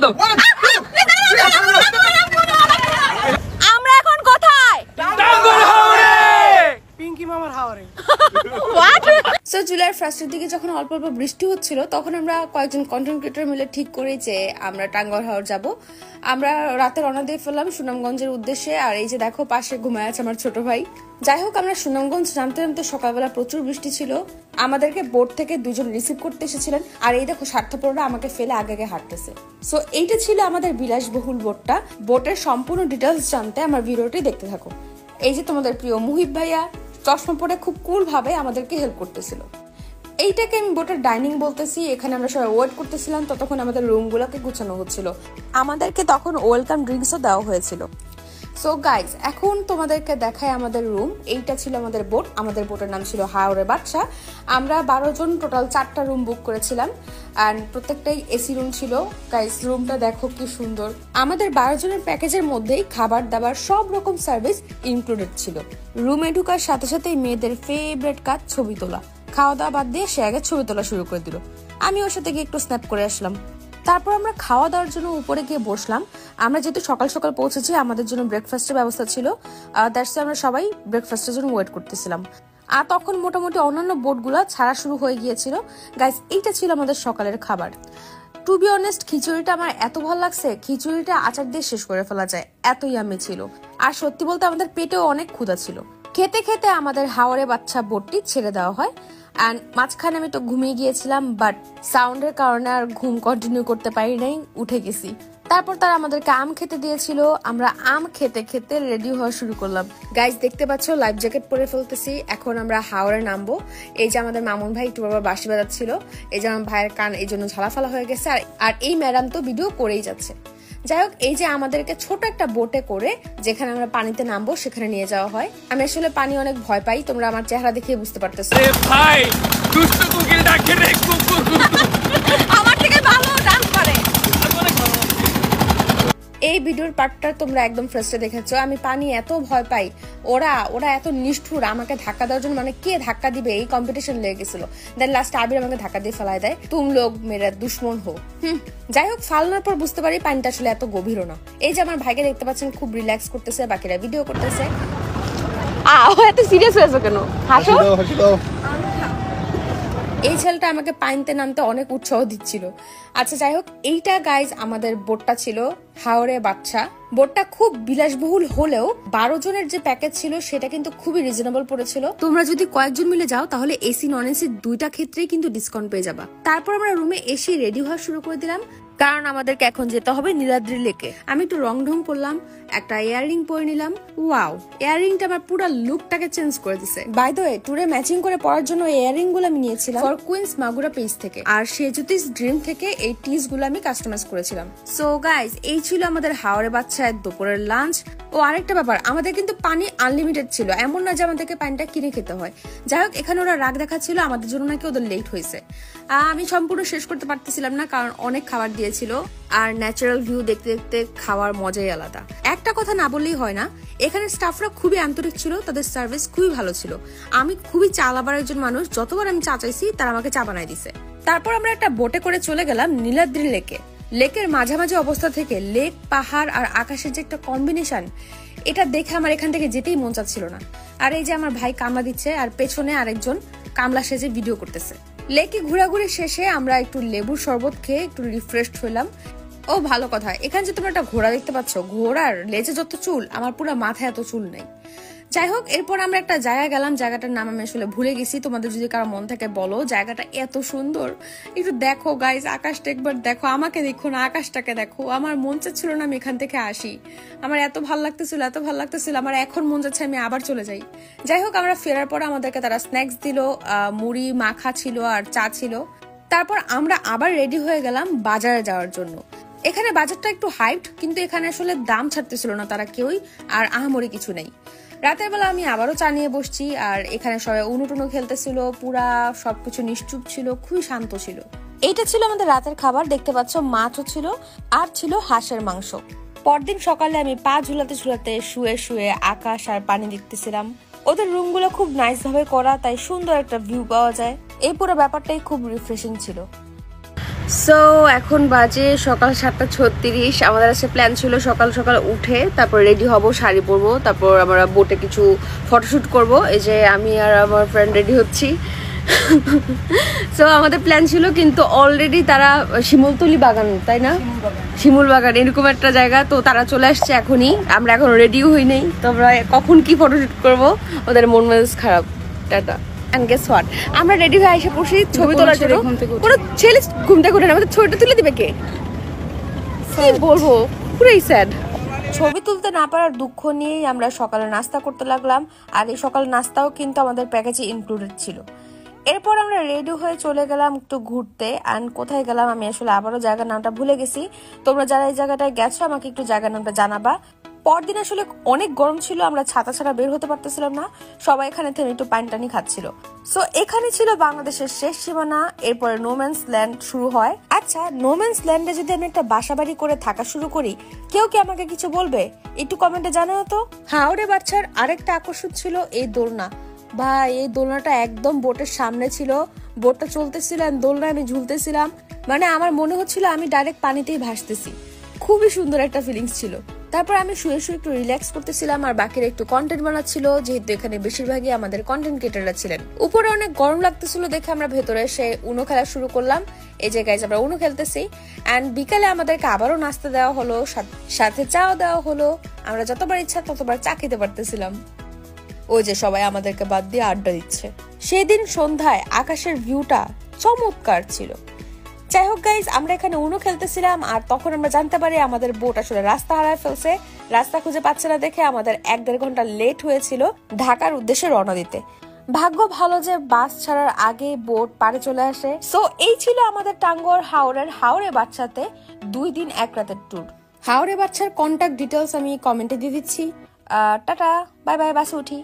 দাও। আমরা এখন কোথায়? টাঙ্গর হাওরে। পিঙ্কি মামার হাওরে। সো জুলাইয়ের ফার্স্টের দিকে যখন অল্প অল্প বৃষ্টি হচ্ছিল তখন আমরা কয়েকজন কন্টেন্ট ক্রিয়েটর মিলে ঠিক করি যে আমরা টাঙ্গর হাওর যাব। আমরা রাতে রওনা দিয়ে ফেললাম সুনামগঞ্জের উদ্দেশ্যে। আর এই যে দেখো পাশে ঘুমায় আছে আমার ছোট ভাই। যাই হোক আমরা সুনামগঞ্জ নামতে নামতে সকালবেলা প্রচুর বৃষ্টি ছিল। আমাদেরকে বোট থেকে দুজন রিসিভ করতে এসেছিলেন। আর এই দেখো স্বার্থপররা আমাকে ফেলে আগে আগে হাঁটতেছে। সো এইটা ছিল আমাদের বিলাসবহুল বোটটা। বোটের সম্পূর্ণ ডিটেলস জানতে আমার ভিডিওটি দেখতে থাকো। এই যে তোমাদের প্রিয় মুহিব ভাইয়া চশমা পরে খুব কুল ভাবে আমাদেরকে হেল্প করতেছিল। এইটাকে আমি বোটের ডাইনিং বলতেছি। এখানে আমরা সবাই ওয়েট করতেছিলাম, ততক্ষণ আমাদের রুমগুলোকে গুছানো হচ্ছিল। আমাদেরকে তখন ওয়েলকাম ড্রিঙ্কসও দেওয়া হয়েছিল। সো গাইজ এখন তোমাদেরকে দেখায় আমাদের রুম। এইটা ছিল আমাদের বোট। আমাদের বোটের নাম ছিল হাওরে বাদশা। আমরা 12 জন টোটাল 4টা রুম বুক করেছিলাম অ্যান্ড প্রত্যেকটাই এসি রুম ছিল। গাইজ রুমটা দেখো কি সুন্দর। আমাদের 12 জনের প্যাকেজের মধ্যেই খাবার দাবার সব রকম সার্ভিস ইনক্লুডেড ছিল। রুমে ঢুকার সাথে সাথেই মেয়েদের ফেভারিট কাজ ছবি তোলা। খাওয়া দাওয়া বাদ দিয়ে সে আগে ছবি তোলা শুরু করে দিল। আমি ওর সাথে গিয়ে একটু স্ন্যাপ করে আসলাম। তারপর আমরা খাওয়া দাওয়ার জন্য উপরে গিয়ে বসলাম। আমরা যেহেতু সকাল সকাল পৌঁছেছি আমাদের জন্য ব্রেকফাস্টের ব্যবস্থা ছিল। দ্যাটস আমরা সবাই ব্রেকফাস্টের জন্য ওয়েট করতেছিলাম। আর তখন মোটামুটি অন্যান্য বোটগুলো ছাড়া শুরু হয়ে গিয়েছিল। গাইস এইটা ছিল আমাদের সকালের খাবার। টু বি অনেস্ট খিচুড়িটা আমার এত ভালো লাগছে, খিচুড়িটা আচার দিয়ে শেষ করে ফেলা যায়, এত ইয়ামি ছিল। আর সত্যি বলতে আমাদের পেটেও অনেক ক্ষুধা ছিল। খেতে খেতে আমাদের হাওরে বাচ্চা বোটটি ছেড়ে দেওয়া হয়। অ্যান্ড মাঝখানে আমি তো ঘুমিয়ে গিয়েছিলাম, বাট সাউন্ডের কারণে আর ঘুম কন্টিনিউ করতে পারি নাই, উঠে গেছি। তারপর তারা আমাদেরকে আম খেতে দিয়েছিল। আমরা আম খেতে খেতে রেডি হওয়া শুরু করলাম। গাইজ দেখতে পাচ্ছ লাইফ জ্যাকেট পরে ফেলতেছি। এখন আমরা হাওরে নামবো। এই যে আমাদের মামুন ভাই একটু বাবা বাঁশি বাজাচ্ছিল। এই যে আমার ভাইয়ের কান এই জন্য ঝালাফালা হয়ে গেছে। আর এই ম্যাডাম তো ভিডিও করেই যাচ্ছে। যাই হোক এই যে আমাদেরকে ছোট একটা বোটে করে যেখানে আমরা পানিতে নামবো সেখানে নিয়ে যাওয়া হয়। আমি আসলে পানি অনেক ভয় পাই, তোমরা আমার চেহারা দেখে বুঝতে পারতেছো। ভাই দুষ্টু কুকিল ডাকে রে আমার থেকে ভালো ডান্স করে। এই ভিডিওর পার্টটা তোমরা একদম ফার্স্টে দেখেছো। আমি পানি এত ভয় পাই, ওরা এত নিষ্ঠুর আমাকে ধাক্কা দেওয়ার জন্য, মানে কে ধাক্কা দিবে এই কম্পিটিশন লেগে গেছিল। দেন লাস্ট আবির আমাকে ধাক্কা দিয়ে ফেলায় দেয়, তুম লোক মেরা দুশ্মন হো। যাই হোক ফালানোর পর বুঝতে পারি পানিটা আসলে এত গভীরও না। এই যে আমার ভাইকে দেখতে পাচ্ছেন খুব রিল্যাক্স করতেছে, বাকিরা ভিডিও করতেছে। এত সিরিয়াস হয়েছে কেন? হাসো। এই ছেলেটা আমাকে পানিতে নামতে অনেক উৎসাহ দিচ্ছিল। আচ্ছা যাই হোক এইটা গাইজ আমাদের বোটটা ছিল হাওরে বাচ্চা। বোটটা খুব বিলাসবহুল হলেও 12 জনের যে প্যাকেজ ছিল সেটা কিন্তু খুবই রিজনেবল পড়েছিল। তোমরা যদি কয়েকজন মিলে যাও তাহলে এসি নন এসি দুইটা ক্ষেত্রেই কিন্তু ডিসকাউন্ট পেয়ে যাবা। তারপর আমরা রুমে এসে রেডি হওয়া শুরু করে দিলাম, কারণ আমাদেরকে এখন যেতে হবে নীলাদ্রি লেকে। আমি একটু রং ঢং করলাম, একটা ইয়াররিং পরে নিলাম। ওয়াও, ইয়াররিংটা আমার পুরো লুকটাকে চেঞ্জ করে দিছে। বাই দ্য ওয়ে টুরে ম্যাচিং করে পরার জন্য ইয়াররিং গুলো আমি নিয়েছিলাম ফর কুইন্স মাগুরা পেজ থেকে, আর সেজুতিস ড্রিম থেকে এই টিস গুলো আমি কাস্টমাইজ করেছিলাম। সো গাইজ এই ছিল আমাদের হাওরে বাচ্চার দুপুরের লাঞ্চ। ও আরেকটা ব্যাপার, আমাদের কিন্তু পানি আনলিমিটেড ছিল, এমন না যে আমাদেরকে পানিটা কিনে খেতে হয়। যাই হোক এখানে ওরা রাগ দেখাচ্ছিল আমাদের জন্য, নাকি ওদের লেট হয়েছে। আমি সম্পূর্ণ শেষ করতে পারতেছিলাম না কারণ অনেক খাবার দিয়েছিল। আর ন্যাচারাল ভিউ দেখতে দেখতে খাওয়ার মজাই আলাদা। একটা কথা না বললেই হয় না, এখানে স্টাফরা খুবই আন্তরিক ছিল, তাদের সার্ভিস খুবই ভালো ছিল। আমি খুবই চা লাভার একজন মানুষ, যতবার আমি চা চাইছি তারা আমাকে চা বানাই দিছে। তারপর আমরা একটা বোটে করে চলে গেলাম নীলাদ্রি লেকে। লেকের মাঝামাঝি অবস্থা থেকে লেক, পাহাড় আর আকাশের যে একটা কম্বিনেশন, এটা দেখে আমার এখান থেকে যেতেই মন চাচ্ছিল না। আর এই যে আমার ভাই কামলা দিচ্ছে আর পেছনে আরেকজন কামলা সেজে ভিডিও করতেছে। লেকে ঘোরাঘুরি শেষে আমরা একটু লেবুর শরবত খেয়ে একটু রিফ্রেশড হলাম। ও ভালো কথা, এখানে যে তোমরা একটা ঘোড়া দেখতে পাচ্ছ, ঘোড়ার লেজে যত চুল আমার পুরো মাথায় এত চুল নেই। যাই হোক এরপর আমরা একটা জায়গায় গেলাম, জায়গাটার নাম আমি আসলে ভুলে গেছি, তোমাদের যদি কারো মন থাকে বলো। জায়গাটা এত সুন্দর, একটু দেখো গাইজ, আকাশটা একবার দেখো, আমাকে দেখো না আকাশটাকে দেখো। আমার মন চাচ্ছিল না আমি এখান থেকে আসি, আমার এত ভালো লাগতেছিল এত ভালো লাগতেছিল, আমার এখন মন যাচ্ছে আমি আবার চলে যাই। যাই হোক আমরা ফেরার পর আমাদেরকে তারা স্ন্যাক্স দিল, মুড়ি মাখা ছিল আর চা ছিল। তারপর আমরা আবার রেডি হয়ে গেলাম বাজারে যাওয়ার জন্য। এখানে বাজারটা একটু হাইট, কিন্তু এখানে আসলে দাম ছাড়তেছিল না তারা কেউই, আর আহামরি কিছু নেই। রাতের বেলা আমি আবারও চা নিয়ে বসছি, আর এখানে সবাই উনুটুনু খেলতেছিল, পুরা সবকিছু নিশ্চুপ ছিল, খুবই শান্ত ছিল। এইটা ছিল আমাদের রাতের খাবার, দেখতে পাচ্ছ মাছও ছিল আর ছিল হাঁসের মাংস। পরদিন সকালে আমি পা ঝুলাতে ঝুলাতে শুয়ে শুয়ে আকাশ আর পানি দেখতেছিলাম। ওদের রুমগুলো খুব নাইস ভাবে করা, তাই সুন্দর একটা ভিউ পাওয়া যায়। এই পুরো ব্যাপারটাই খুব রিফ্রেশিং ছিল। সো এখন বাজে সকাল 7:36। আমাদের আছে প্ল্যান ছিল সকাল সকাল উঠে তারপর রেডি হব, শাড়ি পরবো, তারপর আমরা বোটে কিছু ফটোশুট করব। এই যে আমি আর আমার ফ্রেন্ড রেডি হচ্ছি। সো আমাদের প্ল্যান ছিল, কিন্তু অলরেডি তারা শিমুলতলি বাগান, তাই না, শিমুল বাগান এরকম একটা জায়গা, তো তারা চলে আসছে এখনই। আমরা এখন রেডিও হই নাই, তো আমরা কখন কি ফটোশুট করব, ওদের মন মেজাজ খারাপ। টাটা। আমরা রেডি হয়ে এসে পড়ছি ছবি তোলার জন্য। কোনো ছেলে ঘুম থেকে উঠে না, আমাদের ছবিটা তুলে দিবে কে, কি বলবো, পুরাই স্যাড। ছবি তুলতে না পারার দুঃখ নিয়েই আমরা সকালে নাস্তা করতে লাগলাম, আর এই সকালে নাস্তাও কিন্তু আমাদের প্যাকেজে ইনক্লুডেড ছিল। এরপর আমরা রেডি হয়ে চলে গেলাম একটু ঘুরতে। অ্যান্ড কোথায় গেলাম আমি আসলে আবারও জায়গার নামটা ভুলে গেছি। তোমরা যারা এই জায়গাটায় গেছো আমাকে একটু জায়গার নামটা জানাবা। পরদিন আসলে অনেক গরম ছিল, আমরা ছাতা ছাড়া বের হতে পারতেছিলাম না, সবাই এখানে থেমে একটু পানি টানি খাচ্ছিল। সো এখানে ছিল বাংলাদেশের শেষ সীমানা, এরপরে নোম্যান্স ল্যান্ড শুরু হয়। আচ্ছা, নোম্যান্স ল্যান্ডে যদি আমি একটা বাসাবাড়ি করে থাকা শুরু করি, কেউ কি আমাকে কিছু বলবে? একটু কমেন্টে জানাও তো। হাওড়ে বাচ্চার আরেকটা আকর্ষণ ছিল এই দোলনা। ভাই, এই দোলনাটা একদম বোটের সামনে ছিল, বোটটা চলতেছিল, দোলনায় আমি ঝুলতেছিলাম, মানে আমার মনে হচ্ছিল আমি ডাইরেক্ট পানিতেই ভাসতেছি। খুবই সুন্দর একটা ফিলিংস ছিল। তারপর আমি শুয়ে শুয়ে একটু রিল্যাক্স করতেছিলাম, আর বাকিরা একটু কন্টেন্ট বানাচ্ছিল, যেহেতু এখানে বেশিরভাগই আমাদের কন্টেন্ট ক্রিয়েটররা ছিলেন। উপরে অনেক গরম লাগতেছিল দেখে আমরা ভেতরে এসে উনো খেলা শুরু করলাম। এই যে গাইজ আমরা উনো খেলতেছি। অ্যান্ড বিকালে আমাদেরকে আবারও নাস্তা দেওয়া হলো, সাথে চাও দেওয়া হলো। আমরা যতবার ইচ্ছা ততবার চা খেতে পারতেছিলাম। ওই যে সবাই আমাদেরকে বাদ দিয়ে আড্ডা দিচ্ছে। সেদিন সন্ধ্যায় আকাশের ভিউটা চমৎকার ছিল। যাই হোক গাইজ, আমরা এখানে উনো খেলতেছিলাম, আর তখন আমরা জানতে পারি আমাদের বোট আসলে রাস্তা হারায় ফেলছে। রাস্তা খুঁজে পাচ্ছে না দেখে আমাদের 1-1.5 ঘন্টা লেট হয়েছিল ঢাকার উদ্দেশ্যে রওনা দিতে। ভাগ্য ভালো যে বাস ছাড়ার আগে বোট পাড়ে চলে আসে। সো এই ছিল আমাদের টাঙ্গুয়ার হাওড়ে বাচ্চাতে 2 দিন 1 রাতের ট্যুর। হাওড়ে বাচ্চার কন্ট্যাক্ট ডিটেলস আমি কমেন্টে দিয়ে দিচ্ছি। টাটা, বাই বাই, বাসে উঠি।